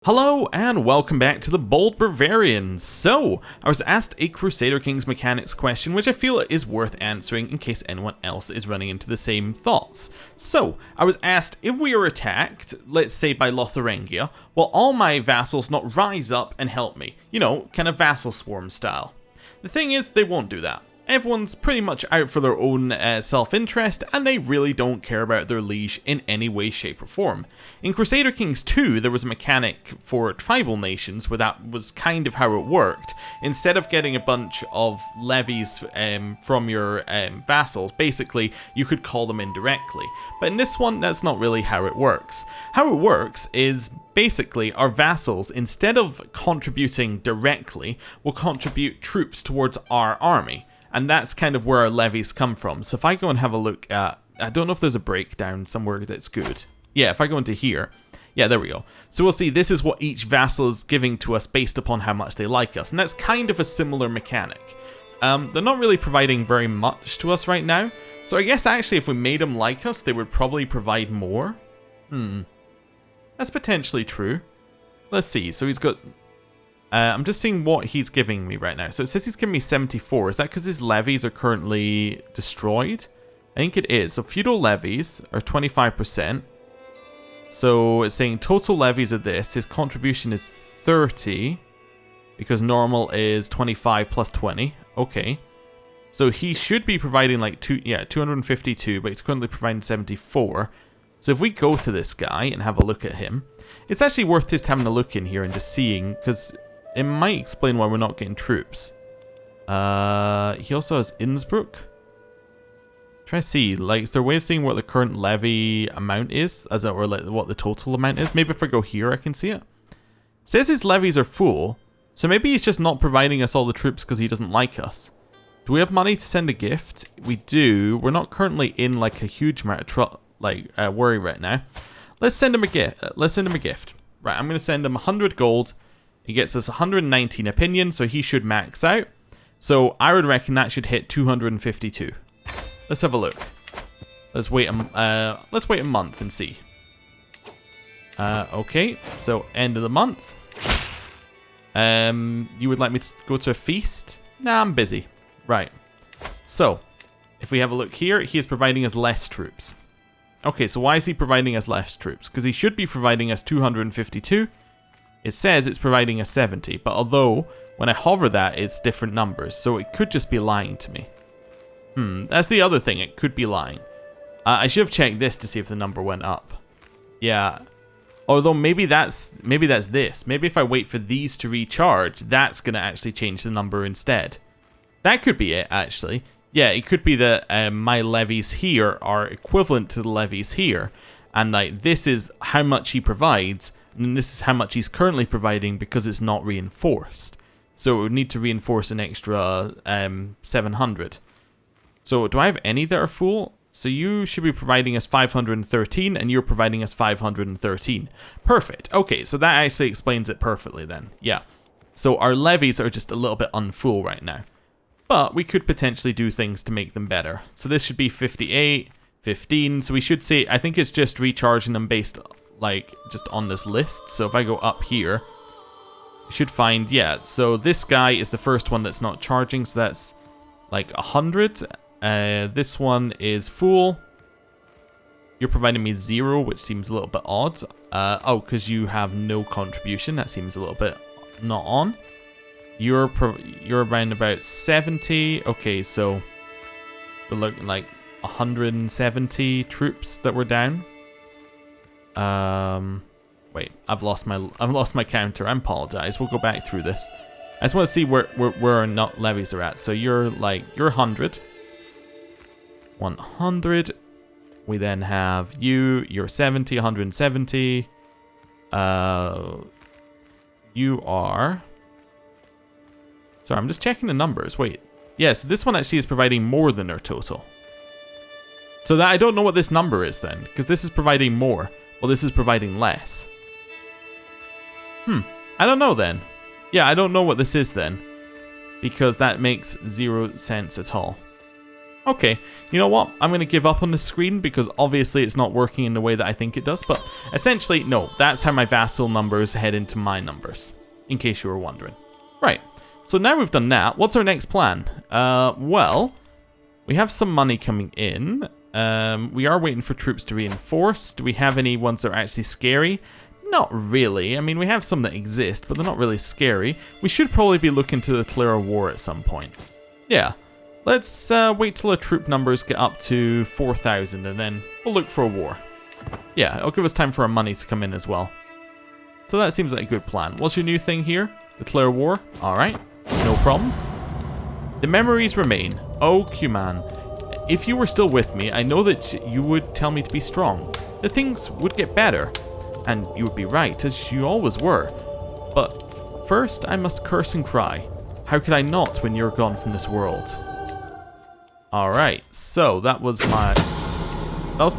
Hello and welcome back to the Bold Bavarians. So, I was asked a Crusader Kings mechanics question which I feel is worth answering in case anyone else is running into the same thoughts. So, I was asked if we are attacked, let's say by Lotharingia, will all my vassals not rise up and help me? You know, kind of vassal swarm style. The thing is, they won't do that. Everyone's pretty much out for their own self-interest, and they really don't care about their liege in any way, shape, or form. In Crusader Kings II, there was a mechanic for tribal nations where that was kind of how it worked. Instead of getting a bunch of levies from your vassals, basically, you could call them in directly. But in this one, that's not really how it works. How it works is basically our vassals, instead of contributing directly, will contribute troops towards our army. And that's kind of where our levies come from. So if I go and have a look at, I don't know if there's a breakdown somewhere that's good. Yeah, if I go into here, yeah, there we go. So we'll see this is what each vassal is giving to us based upon how much they like us. And that's kind of a similar mechanic. They're not really providing very much to us right now. So I guess actually if we made them like us, they would probably provide more. That's potentially true. Let's see. So he's got... I'm just seeing what he's giving me right now. So it says he's giving me 74. Is that because his levies are currently destroyed? I think it is. So feudal levies are 25%. So it's saying total levies of this. His contribution is 30. Because normal is 25 plus 20. Okay. So he should be providing like 252. But he's currently providing 74. So if we go to this guy and have a look at him. It's actually worth just having a look in here and just seeing. Because... it might explain why we're not getting troops. He also has Innsbruck. Try to see, like, is there a way of seeing what the current levy amount is? Or like what the total amount is? Maybe if I go here, I can see it. It says his levies are full, so maybe he's just not providing us all the troops because he doesn't like us. Do we have money to send a gift? We do. We're not currently in like a huge amount of worry right now. Let's send him a gift. Right, I'm going to send him 100 gold. He gets us 119 opinion, so he should max out. So I would reckon that should hit 252. Let's have a look. Let's wait a month and see. Okay, so end of the month. You would like me to go to a feast? Nah, I'm busy. Right. So, if we have a look here, he is providing us less troops. Okay, so why is he providing us less troops? Because he should be providing us 252. It says it's providing us 70, but although when I hover that, it's different numbers, so it could just be lying to me. That's the other thing, it could be lying. I should have checked this to see if the number went up. Yeah. Although maybe that's this. Maybe if I wait for these to recharge, that's going to actually change the number instead. That could be it, actually. Yeah, it could be that my levies here are equivalent to the levies here, and like this is how much he provides, and this is how much he's currently providing because it's not reinforced. So it would need to reinforce an extra 700. So do I have any that are full? So you should be providing us 513 and you're providing us 513. Perfect. Okay, so that actually explains it perfectly then. Yeah. So our levies are just a little bit unfull right now. But we could potentially do things to make them better. So this should be 58, 15. So we should say, I think it's just recharging them based like just on this list. So if I go up here, you should find, yeah, so this guy is the first one that's not charging, so that's like 100. This one is full. You're providing me 0, which seems a little bit odd. Oh, because you have no contribution. That seems a little bit not on. You're around about 70. Okay, so we're looking like 170 troops that were down. Wait, I've lost my counter. I apologize. We'll go back through this. I just want to see where our not levies are at. So you're 100. 100. We then have you're 70, 170. You are... Sorry, I'm just checking the numbers. Wait. Yes, this one actually is providing more than our total. So that I don't know what this number is then, because this is providing more. Well, this is providing less. I don't know then. Yeah, I don't know what this is then. Because that makes 0 sense at all. Okay, you know what? I'm going to give up on the screen because obviously it's not working in the way that I think it does. But essentially, no, that's how my vassal numbers head into my numbers, in case you were wondering. Right, so now we've done that, what's our next plan? Well, we have some money coming in. We are waiting for troops to reinforce. Do we have any ones that are actually scary? Not really. I mean, we have some that exist, but they're not really scary. We should probably be looking to declare a war at some point. Yeah. Let's wait till our troop numbers get up to 4,000 and then we'll look for a war. Yeah, it'll give us time for our money to come in as well. So that seems like a good plan. What's your new thing here? Declare war? Alright, no problems. The memories remain. Oh, Q-Man. If you were still with me, I know that you would tell me to be strong. That things would get better. And you would be right, as you always were. But first, I must curse and cry. How could I not when you're gone from this world? Alright, so that was my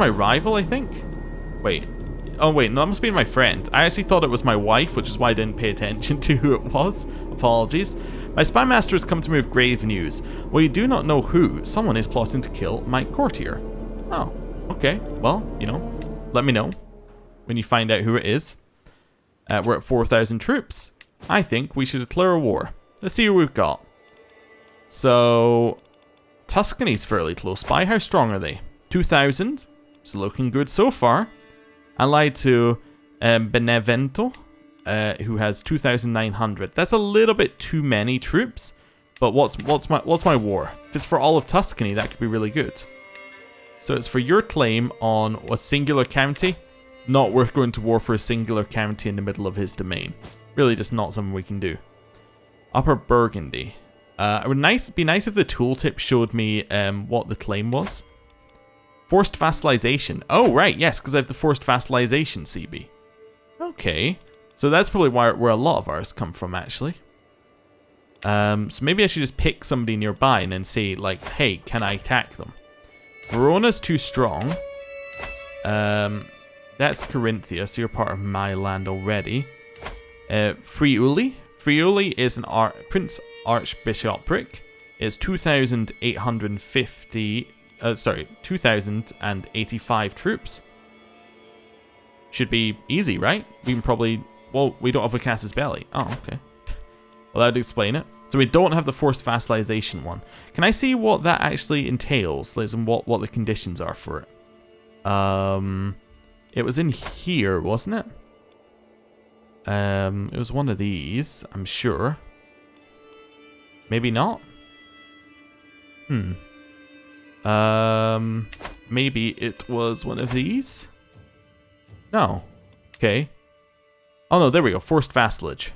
rival, I think? Wait. Oh wait, no, that must be my friend. I actually thought it was my wife, which is why I didn't pay attention to who it was. Apologies. My spy master has come to me with grave news. Well, you do not know who. Someone is plotting to kill my courtier. Oh, okay. Well, you know, let me know when you find out who it is. We're at 4,000 troops. I think we should declare a war. Let's see who we've got. So Tuscany's fairly close by. How strong are they? 2,000. It's looking good so far. Allied to Benevento, who has 2,900. That's a little bit too many troops. But what's my war? If it's for all of Tuscany, that could be really good. So it's for your claim on a singular county. Not worth going to war for a singular county in the middle of his domain. Really, just not something we can do. Upper Burgundy. It would be nice if the tooltip showed me what the claim was. Forced vassalization. Oh, right, yes, because I have the forced vassalization CB. Okay, so that's probably where a lot of ours come from, actually. So maybe I should just pick somebody nearby and then say, like, hey, can I attack them? Verona's too strong. That's Carinthia, so you're part of my land already. Friuli. Friuli is an Prince Archbishopric. It's 2,850... 2,085 troops. Should be easy, right? We can probably... Well, we don't have a Casus Belli. Oh, okay. Well, that would explain it. So we don't have the forced vassalization one. Can I see what that actually entails? And what the conditions are for it? It was in here, wasn't it? It was one of these, I'm sure. Maybe not? Maybe it was one of these? No. Okay. Oh no, there we go. Forced vassalage.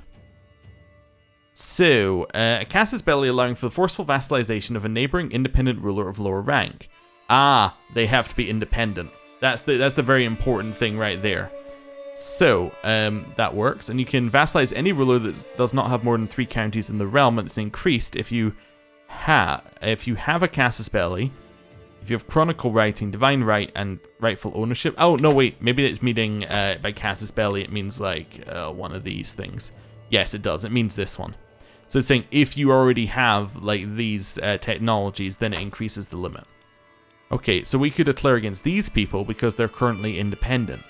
So, Casus Belli allowing for the forceful vassalization of a neighboring independent ruler of lower rank. Ah, they have to be independent. That's the very important thing right there. So, that works. And you can vassalize any ruler that does not have more than 3 counties in the realm, and it's increased if you have a Casus Belli, if you have chronicle writing, divine right, and rightful ownership. Oh, no, wait. Maybe it's meaning by Casus Belli, it means like one of these things. Yes, it does. It means this one. So it's saying if you already have like these technologies, then it increases the limit. Okay, so we could declare against these people because they're currently independent.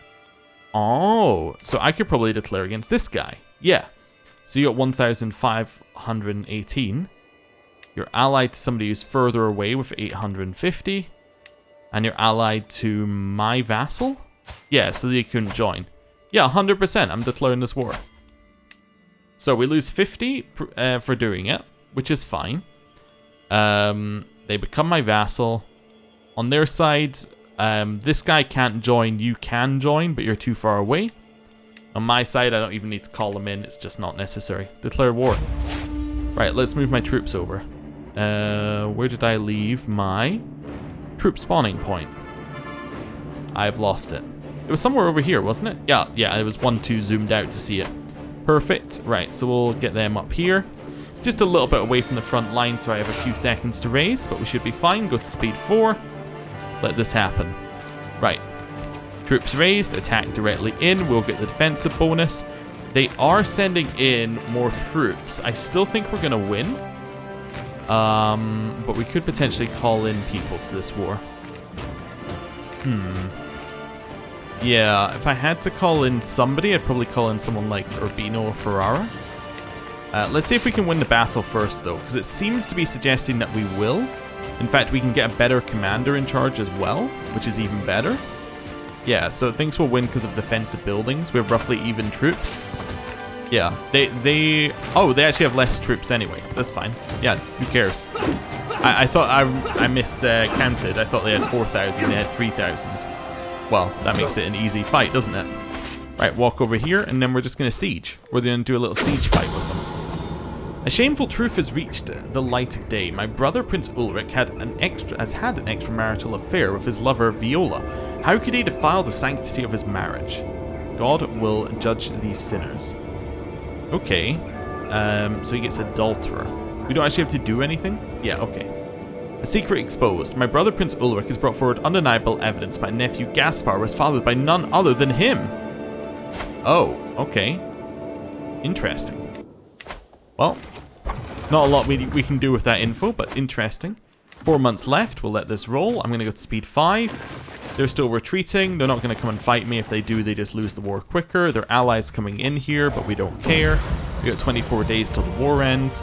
Oh, so I could probably declare against this guy. Yeah. So you got 1,518. You're allied to somebody who's further away with 850. And you're allied to my vassal? Yeah, so they couldn't join. Yeah, 100%. I'm declaring this war. So we lose 50 for doing it, which is fine. They become my vassal. On their side, this guy can't join. You can join, but you're too far away. On my side, I don't even need to call them in. It's just not necessary. Declare war. Right, let's move my troops over. Where did I leave my troop spawning point? I've lost it. It was somewhere over here, wasn't it? Yeah, it was 1-2 zoomed out to see it. Perfect. Right, so we'll get them up here. Just a little bit away from the front line, so I have a few seconds to raise, but we should be fine. Go to speed 4. Let this happen. Right. Troops raised, attack directly in. We'll get the defensive bonus. They are sending in more troops. I still think we're going to win. But we could potentially call in people to this war. Yeah, if I had to call in somebody, I'd probably call in someone like Urbino or Ferrara. Let's see if we can win the battle first, though, because it seems to be suggesting that we will. In fact, we can get a better commander in charge as well, which is even better. Yeah, so it thinks we'll win because of defensive buildings. We have roughly even troops. Yeah, they actually have less troops anyway. That's fine. Yeah, who cares? I thought I miscounted. I thought they had 4,000. They had 3,000. Well, that makes it an easy fight, doesn't it? Right, walk over here, and then we're just going to siege. We're going to do a little siege fight with them. A shameful truth has reached the light of day. My brother, Prince Ulrich, has had an extramarital affair with his lover, Viola. How could he defile the sanctity of his marriage? God will judge these sinners. Okay. So he gets adulterer. We don't actually have to do anything? Yeah, okay. A secret exposed. My brother, Prince Ulrich, has brought forward undeniable evidence my nephew Gaspar was fathered by none other than him. Oh, okay. Interesting. Well, not a lot we can do with that info, but interesting. 4 months left. We'll let this roll. I'm going to go to speed 5. They're still retreating. They're not going to come and fight me. If they do, they just lose the war quicker. Their allies coming in here, but we don't care. We got 24 days till the war ends.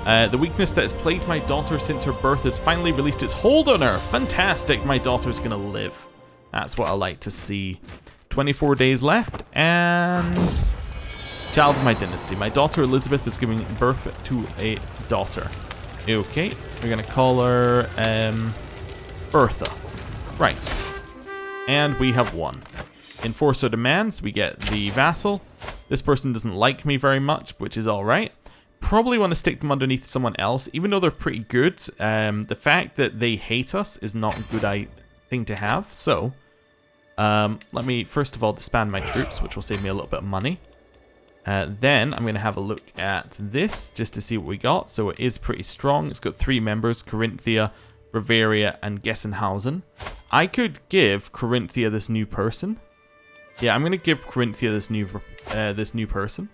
The weakness that has plagued my daughter since her birth has finally released its hold on her. Fantastic. My daughter's going to live. That's what I like to see. 24 days left, and... Child of my dynasty. My daughter Elizabeth is giving birth to a daughter. Okay, we're going to call her Bertha. Right. And we have won. Enforce our demands. We get the vassal. This person doesn't like me very much, which is alright. Probably want to stick them underneath someone else, even though they're pretty good. The fact that they hate us is not a good thing to have. So, let me first of all disband my troops, which will save me a little bit of money. Then I'm going to have a look at this just to see what we got. So it is pretty strong. It's got 3 members, Carinthia, Bavaria, and Gessenhausen. I could give Carinthia this new person. Yeah, I'm going to give Carinthia this new person.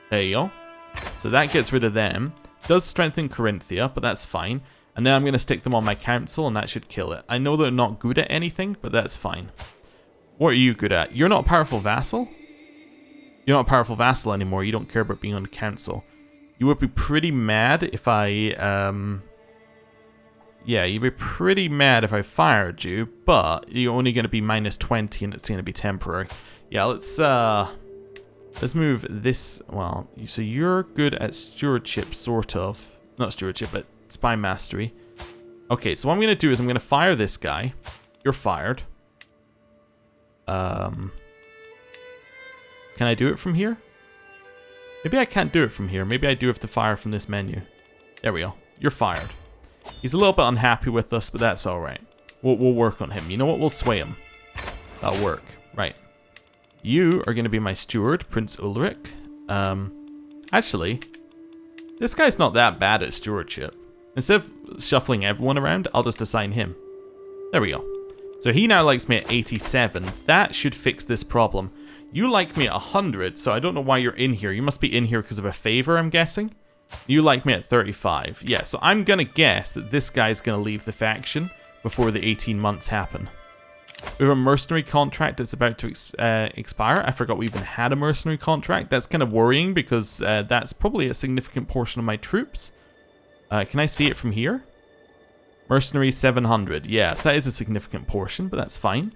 There you go. So that gets rid of them. Does strengthen Carinthia, but that's fine. And then I'm going to stick them on my council, and that should kill it. I know they're not good at anything, but that's fine. What are you good at? You're not a powerful vassal? You're not a powerful vassal anymore. You don't care about being on council. You would be pretty mad if I, yeah, you'd be pretty mad if I fired you, but you're only going to be minus 20 and it's going to be temporary. Yeah, let's move this, well, so you're good at stewardship, sort of. Not stewardship, but spy mastery. Okay, so what I'm going to do is I'm going to fire this guy. You're fired. Can I do it from here? Maybe I can't do it from here. Maybe I do have to fire from this menu. There we go. You're fired. He's a little bit unhappy with us, but that's alright. We'll work on him. You know what? We'll sway him. That'll work. Right. You are going to be my steward, Prince Ulrich. Actually, this guy's not that bad at stewardship. Instead of shuffling everyone around, I'll just assign him. There we go. So he now likes me at 87. That should fix this problem. You like me at 100, so I don't know why you're in here. You must be in here because of a favor, I'm guessing. You like me at 35. Yeah, so I'm going to guess that this guy's going to leave the faction before the 18 months happen. We have a mercenary contract that's about to expire. I forgot we even had a mercenary contract. That's kind of worrying because that's probably a significant portion of my troops. Can I see it from here? Mercenary 700. Yes, that is a significant portion, but that's fine.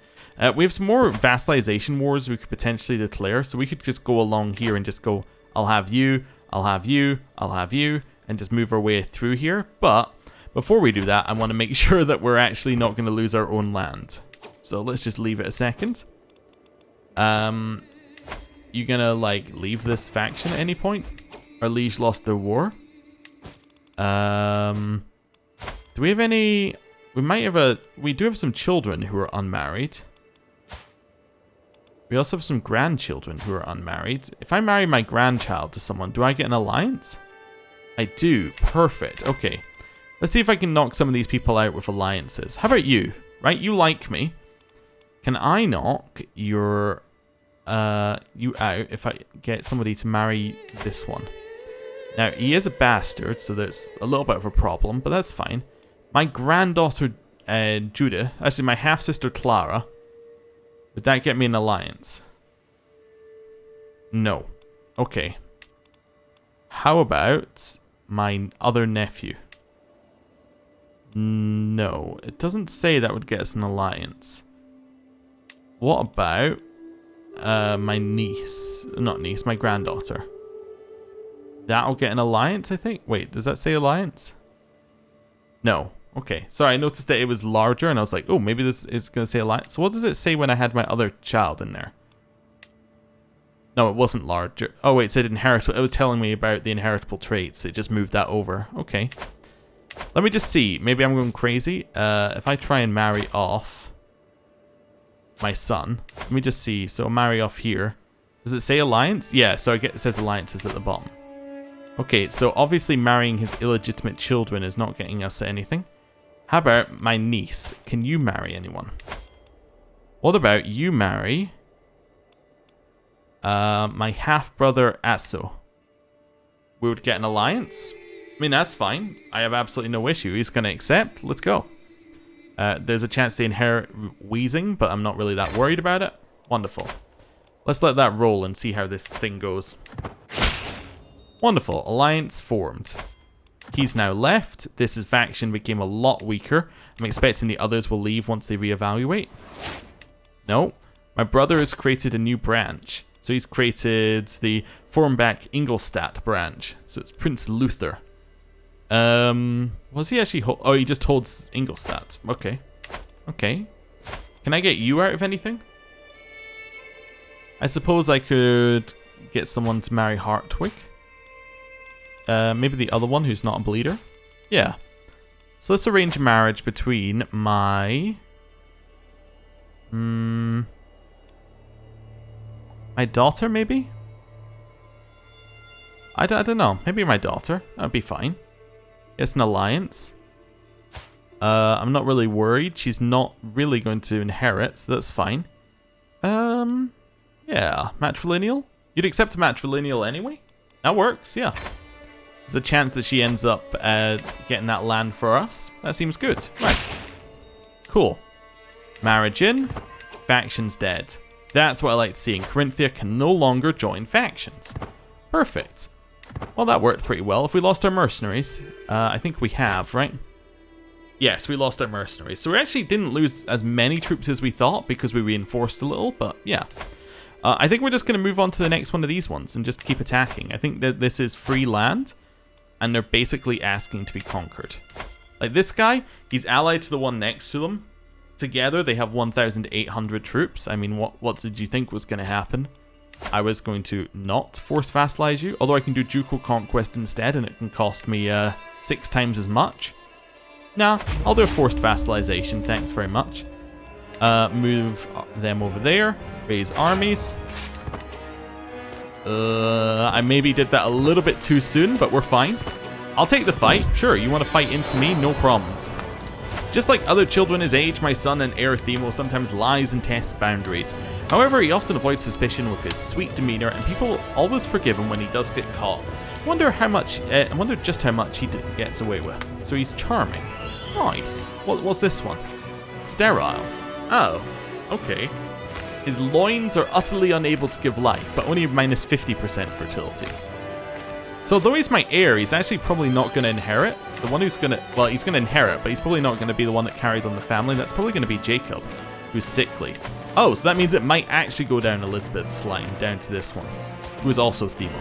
We have some more vassalization wars we could potentially declare, so we could just go along here and just go, I'll have you, I'll have you, I'll have you, and just move our way through here. But before we do that, I want to make sure that we're actually not going to lose our own land. So let's just leave it a second. You gonna, like, leave this faction at any point? Our liege lost their war. Do we have any... We do have some children who are unmarried. We also have some grandchildren who are unmarried. If I marry my grandchild to someone, do I get an alliance? I do. Perfect. Okay. Let's see if I can knock some of these people out with alliances. How about you? Right? You like me. Can I knock your you out if I get somebody to marry this one? Now, he is a bastard, so that's a little bit of a problem, but that's fine. My granddaughter, Judith, actually my half-sister Clara, would that get me an alliance? No. Okay. How about my other nephew? No, it doesn't say that would get us an alliance. What about my niece? Not niece, my granddaughter. That'll get an alliance, I think. Wait, does that say alliance? No. Okay. Sorry, I noticed that it was larger, and I was like, oh, maybe this is going to say alliance. So what does it say when I had my other child in there? No, it wasn't larger. Oh, wait, it said inheritable. It was telling me about the inheritable traits. It just moved that over. Okay. Let me just see. Maybe I'm going crazy. If I try and marry off my son. Let me just see. So marry off here. Does it say alliance? Yeah, so it says alliances at the bottom. Okay, so obviously marrying his illegitimate children is not getting us anything. How about my niece? Can you marry anyone? What about you marry my half-brother Asso? We would get an alliance. I mean, that's fine. I have absolutely no issue. He's going to accept. Let's go. There's a chance to inherit Wheezing, but I'm not really that worried about it. Wonderful. Let's let that roll and see how this thing goes. Wonderful. Alliance formed. He's now left. This faction became a lot weaker. I'm expecting the others will leave once they reevaluate. No. My brother has created a new branch. So he's created the Formbach Ingolstadt branch. So it's Prince Luther. Was he actually oh, he just holds Ingolstadt. Okay. Okay. Can I get you out of anything? I suppose I could get someone to marry Hartwig. Maybe the other one who's not a bleeder. Yeah. So let's arrange a marriage between my... my daughter, maybe? I don't know. Maybe my daughter. That'd be fine. It's an alliance. I'm not really worried. She's not really going to inherit, so that's fine. Yeah. Matrilineal? You'd accept a matrilineal anyway? That works, yeah. There's a chance that she ends up getting that land for us. That seems good. Right. Cool. Marriage in. Factions dead. That's what I like seeing. Corinthia can no longer join factions. Perfect. Well, that worked pretty well. If we lost our mercenaries, I think we have, right? Yes, we lost our mercenaries. So we actually didn't lose as many troops as we thought because we reinforced a little, but yeah. I think we're just going to move on to the next one of these ones and just keep attacking. I think that this is free land, and they're basically asking to be conquered. Like this guy, he's allied to the one next to them. Together, they have 1,800 troops. I mean, what did you think was going to happen? I was going to not force vassalize you, although I can do ducal conquest instead, and it can cost me 6 times as much. Nah, I'll do a forced vassalization, thanks very much. Move them over there, raise armies. I maybe did that a little bit too soon, but we're fine. I'll take the fight. Sure, you want to fight into me? No problems. Just like other children his age, my son and heir Themo sometimes lies and tests boundaries. However, he often avoids suspicion with his sweet demeanor, and people always forgive him when he does get caught. I wonder just how much he gets away with. So he's charming. Nice. What's this one? Sterile. Oh, okay. His loins are utterly unable to give life, but only minus 50% fertility. So although he's my heir, he's actually probably not going to inherit. The one who's going to... Well, he's going to inherit, but he's probably not going to be the one that carries on the family. That's probably going to be Jacob, who's sickly. Oh, so that means it might actually go down Elizabeth's line, down to this one, who is also Themo.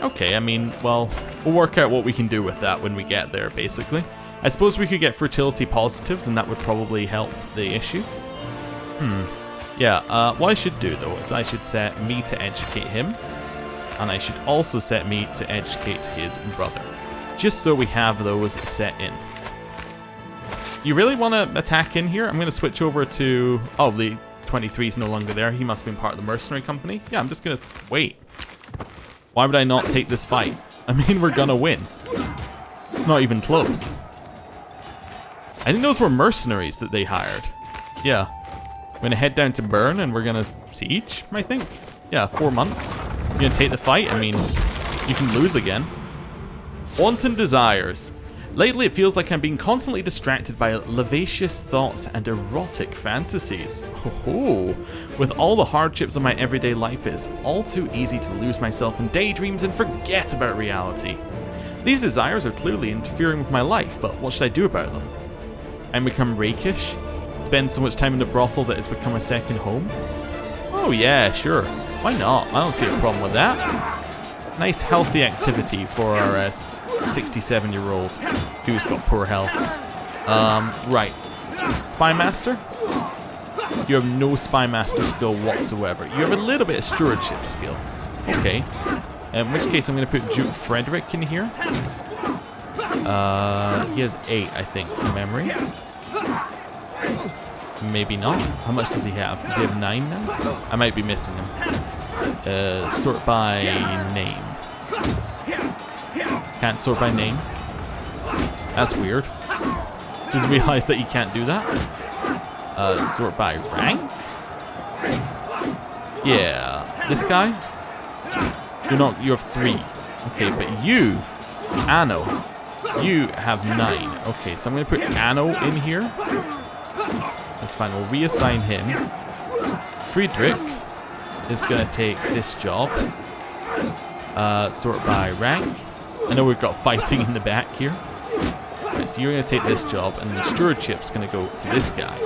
Okay, I mean, well, we'll work out what we can do with that when we get there, basically. I suppose we could get fertility positives, and that would probably help the issue. Yeah, what I should do, though, is I should set me to educate him, and I should also set me to educate his brother, just so we have those set in. You really want to attack in here? I'm going to switch over to... Oh, the 23 is no longer there. He must have been part of the mercenary company. Yeah, I'm just going to... Wait. Why would I not take this fight? I mean, we're going to win. It's not even close. I think those were mercenaries that they hired. Yeah. I'm going to head down to Bern and we're going to siege, I think. Yeah, 4 months. You're going to take the fight? I mean, you can lose again. Wanton desires. Lately, it feels like I'm being constantly distracted by lascivious thoughts and erotic fantasies. Oh, with all the hardships of my everyday life, it's all too easy to lose myself in daydreams and forget about reality. These desires are clearly interfering with my life, but what should I do about them? I become rakish? Spend so much time in the brothel that it's become a second home? Oh yeah, sure. Why not? I don't see a problem with that. Nice healthy activity for our 67-year-old who's got poor health. Right. Spy Master? You have no Spy Master skill whatsoever. You have a little bit of stewardship skill. Okay. In which case I'm going to put Duke Frederick in here. He has 8, I think, from memory. Maybe not. How much does he have? Does he have 9 now? I might be missing him. Sort by name. Can't sort by name. That's weird. Just realized that you can't do that. Sort by rank? Yeah. This guy? You have 3. Okay, but you, Anno, you have 9. Okay, so I'm going to put Anno in here. That's fine. We'll reassign him. Friedrich is going to take this job. Sort by rank. I know we've got fighting in the back here. Right, so you're going to take this job, and the stewardship's going to go to this guy.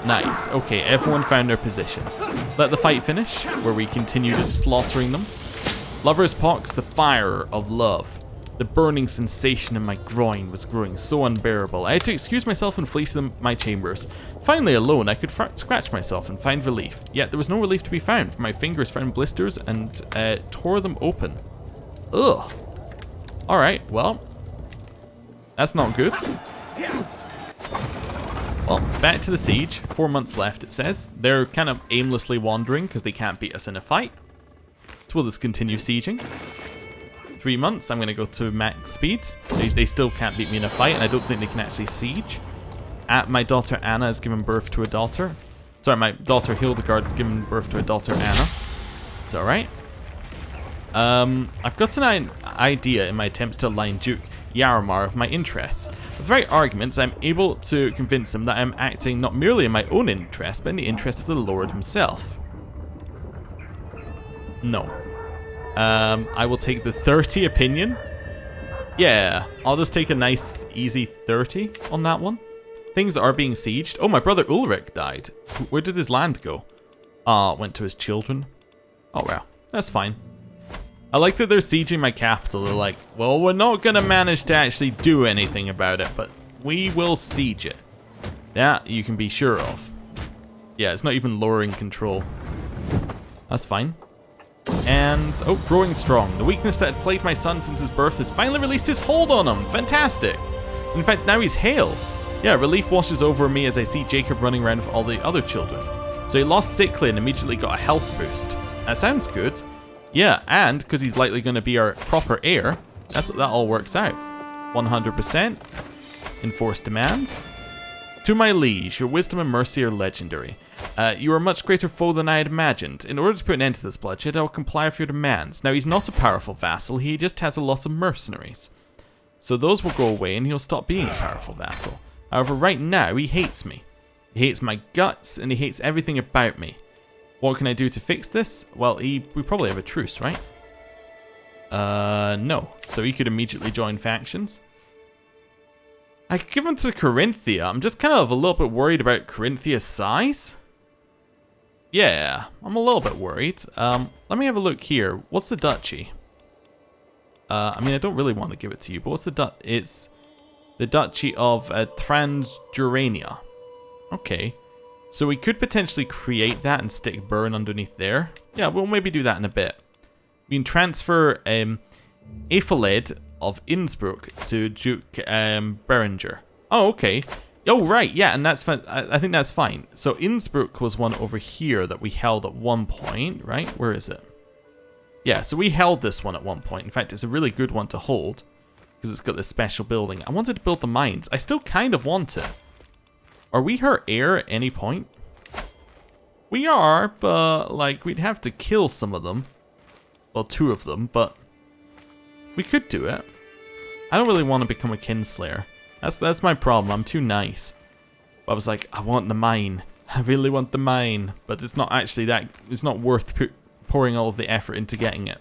Nice. Okay, everyone found their position. Let the fight finish, where we continued slaughtering them. Lover's pox, the fire of love. The burning sensation in my groin was growing so unbearable. I had to excuse myself and flee to my chambers. Finally alone, I could scratch myself and find relief. Yet there was no relief to be found, for my fingers found blisters and tore them open. Ugh. Alright, well. That's not good. Well, back to the siege. 4 months left, it says. They're kind of aimlessly wandering because they can't beat us in a fight. So we'll just continue sieging. 3 months, I'm going to go to max speed. They still can't beat me in a fight, and I don't think they can actually siege. My daughter Anna has given birth to a daughter. Sorry, my daughter Hildegard has given birth to a daughter Anna. It's alright. I've got an idea in my attempts to align Duke Jaromir of my interests. With the right arguments, I'm able to convince him that I'm acting not merely in my own interest, but in the interest of the Lord himself. No. I will take the 30 opinion. Yeah, I'll just take a nice, easy 30 on that one. Things are being sieged. Oh, my brother Ulrich died. Where did his land go? Ah, went to his children. Oh, well, that's fine. I like that they're sieging my capital. They're like, well, we're not going to manage to actually do anything about it, but we will siege it. That you can be sure of. Yeah, it's not even lowering control. That's fine. And, oh, growing strong. The weakness that had plagued my son since his birth has finally released his hold on him. Fantastic. In fact, now he's hale. Yeah, relief washes over me as I see Jacob running around with all the other children. So he lost sickly and immediately got a health boost. That sounds good. Yeah, and because he's likely going to be our proper heir, that all works out. 100%. Enforce demands. To my liege, your wisdom and mercy are legendary. You are a much greater foe than I had imagined. In order to put an end to this bloodshed, I will comply with your demands. Now, he's not a powerful vassal, he just has a lot of mercenaries. So those will go away and he'll stop being a powerful vassal. However, right now, he hates me. He hates my guts and he hates everything about me. What can I do to fix this? Well, we probably have a truce, right? No. So he could immediately join factions. I could give him to Corinthia. I'm just kind of a little bit worried about Corinthia's size. Yeah, I'm a little bit worried. Let me have a look here. What's the duchy? I mean, I don't really want to give it to you, but what's the duchy? It's the Duchy of Transjurania. Okay. So we could potentially create that and stick Bern underneath there. Yeah, we'll maybe do that in a bit. We can transfer Ethelred of Innsbruck to Duke Berenger. Oh, okay. Oh, right, yeah, and that's fine. I think that's fine. So Innsbruck was one over here that we held at one point, right? Where is it? Yeah, so we held this one at one point. In fact, it's a really good one to hold because it's got this special building. I wanted to build the mines. I still kind of want it. Are we her heir at any point? We are, but, like, we'd have to kill some of them. Well, 2 of them, but we could do it. I don't really want to become a kinslayer. That's my problem. I'm too nice. But I was like, I want the mine. I really want the mine. But it's not actually that. It's not worth pouring all of the effort into getting it.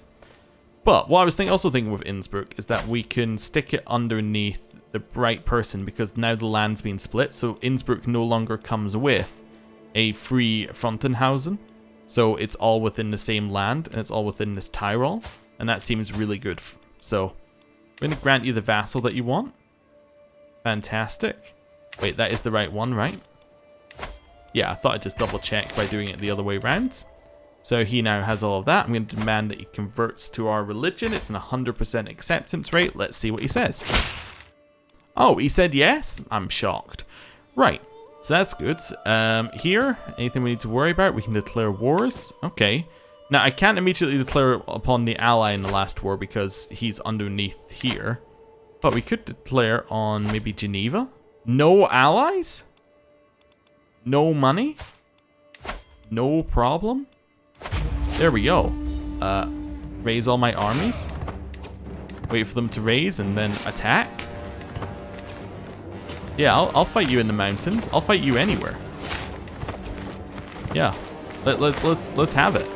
But what I was also thinking with Innsbruck is that we can stick it underneath the right person, because now the land's been split. So Innsbruck no longer comes with a free Frontenhausen. So it's all within the same land, and it's all within this Tyrol. And that seems really good. So we're going to grant you the vassal that you want. Fantastic. Wait, that is the right one, right? Yeah, I thought I'd just double check by doing it the other way around. So he now has all of that. I'm going to demand that he converts to our religion. It's an 100% acceptance rate. Let's see what he says. Oh, he said yes? I'm shocked. Right, so that's good. Here, anything we need to worry about? We can declare wars. Okay. Now, I can't immediately declare upon the ally in the last war because he's underneath here. But we could declare on maybe Geneva. No allies? No money? No problem? There we go. Raise all my armies. Wait for them to raise and then attack. Yeah, I'll fight you in the mountains. I'll fight you anywhere. Yeah. Let's have it.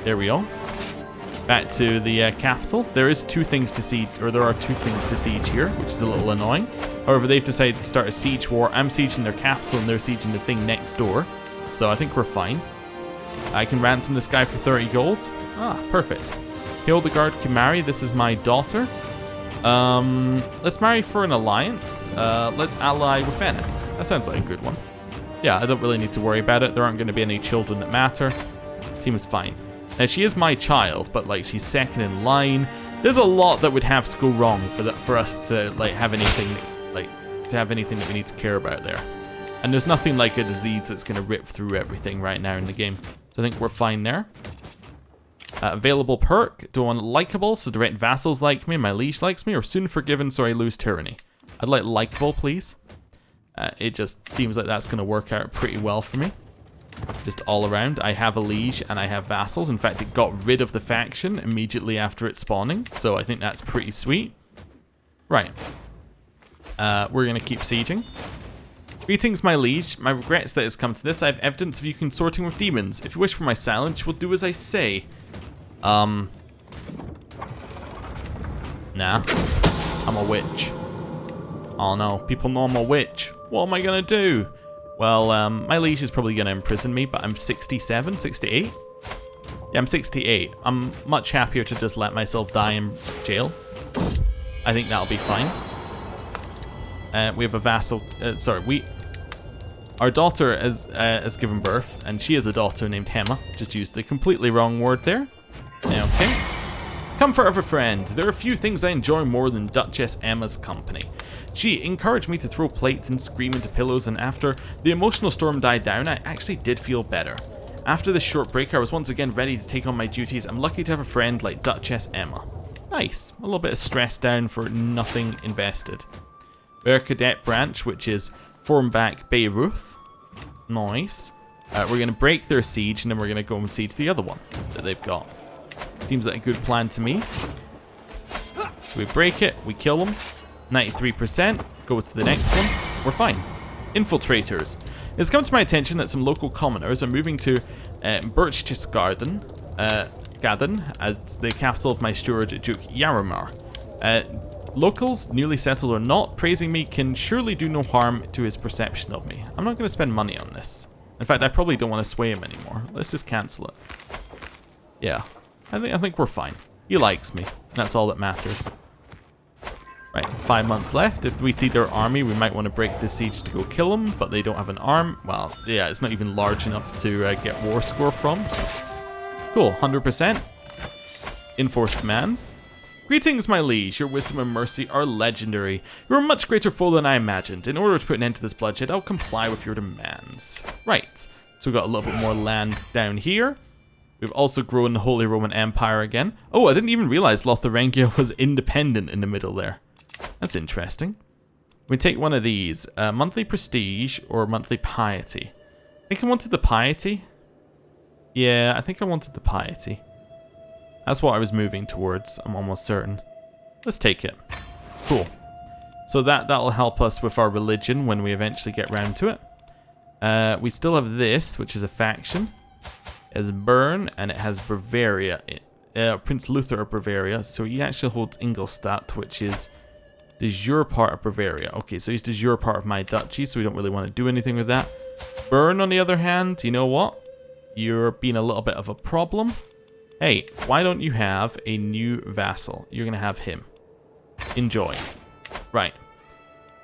There we go. Back to the capital. There are two things to siege here, which is a little annoying. However, they've decided to start a siege war. I'm sieging their capital and they're sieging the thing next door. So I think we're fine. I can ransom this guy for 30 gold. Ah, perfect. Hildegard can marry. This is my daughter. Let's marry for an alliance. Let's ally with Venice. That sounds like a good one. Yeah, I don't really need to worry about it. There aren't going to be any children that matter. Seems fine. Now, she is my child, but like she's second in line. There's a lot that would have to go wrong for us to like have anything that we need to care about there. And there's nothing like a disease that's going to rip through everything right now in the game. So I think we're fine there. Available perk. Do I want likable, so direct vassals like me, my liege likes me, or soon forgiven so I lose tyranny? I'd like likable, please. It just seems like that's going to work out pretty well for me. Just all around. I have a liege and I have vassals. In fact, it got rid of the faction immediately after it spawning. So I think that's pretty sweet. Right. We're going to keep sieging. Greetings, my liege. My regrets that it's come to this. I have evidence of you consorting with demons. If you wish for my silence, you will do as I say. Nah. I'm a witch. Oh no, people know I'm a witch. What am I gonna do? Well, my liege is probably gonna imprison me, but I'm 67, 68? Yeah, I'm 68. I'm much happier to just let myself die in jail. I think that'll be fine. We have a vassal. Our daughter has given birth, and she has a daughter named Hema. Just used the completely wrong word there. Okay. Comfort of a friend. There are a few things I enjoy more than Duchess Emma's company. She encouraged me to throw plates and scream into pillows, and after the emotional storm died down, I actually did feel better. After this short break, I was once again ready to take on my duties. I'm lucky to have a friend like Duchess Emma. Nice. A little bit of stress down for nothing invested. Our cadet branch, which is Formbach Bayreuth. Nice. We're going to break their siege, and then we're going to go and siege the other one that they've got. Seems like a good plan to me. So we break it, we kill them. 93%. Go to the next one. We're fine. Infiltrators. It's come to my attention that some local commoners are moving to Berchtesgaden as the capital of my steward, Duke Jaromir. Locals, newly settled or not, praising me can surely do no harm to his perception of me. I'm not going to spend money on this. In fact, I probably don't want to sway him anymore. Let's just cancel it. Yeah, I think we're fine. He likes me. That's all that matters. Right, 5 months left. If we see their army, we might want to break this siege to go kill them, but they don't have an arm. Well, yeah, it's not even large enough to get war score from. So. Cool, 100%. Enforced commands. Greetings, my liege. Your wisdom and mercy are legendary. You're a much greater foe than I imagined. In order to put an end to this bloodshed, I'll comply with your demands. Right, so we've got a little bit more land down here. We've also grown the Holy Roman Empire again. Oh, I didn't even realize Lotharingia was independent in the middle there. That's interesting. We take one of these. Monthly prestige or monthly piety. I think I wanted the piety. Yeah, I think I wanted the piety. That's what I was moving towards, I'm almost certain. Let's take it. Cool. So that'll help us with our religion when we eventually get round to it. We still have this, which is a faction. It has Bern, and it has Bavaria. Prince Luther of Bavaria. So he actually holds Ingolstadt, which is de jure part of Bavaria. Okay, so he's de jure part of my duchy, so we don't really want to do anything with that. Bern, on the other hand, you know what? You're being a little bit of a problem. Hey, why don't you have a new vassal? You're going to have him. Enjoy. Right.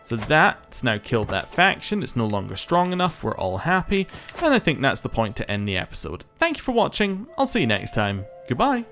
So that's now killed that faction. It's no longer strong enough. We're all happy. And I think that's the point to end the episode. Thank you for watching. I'll see you next time. Goodbye.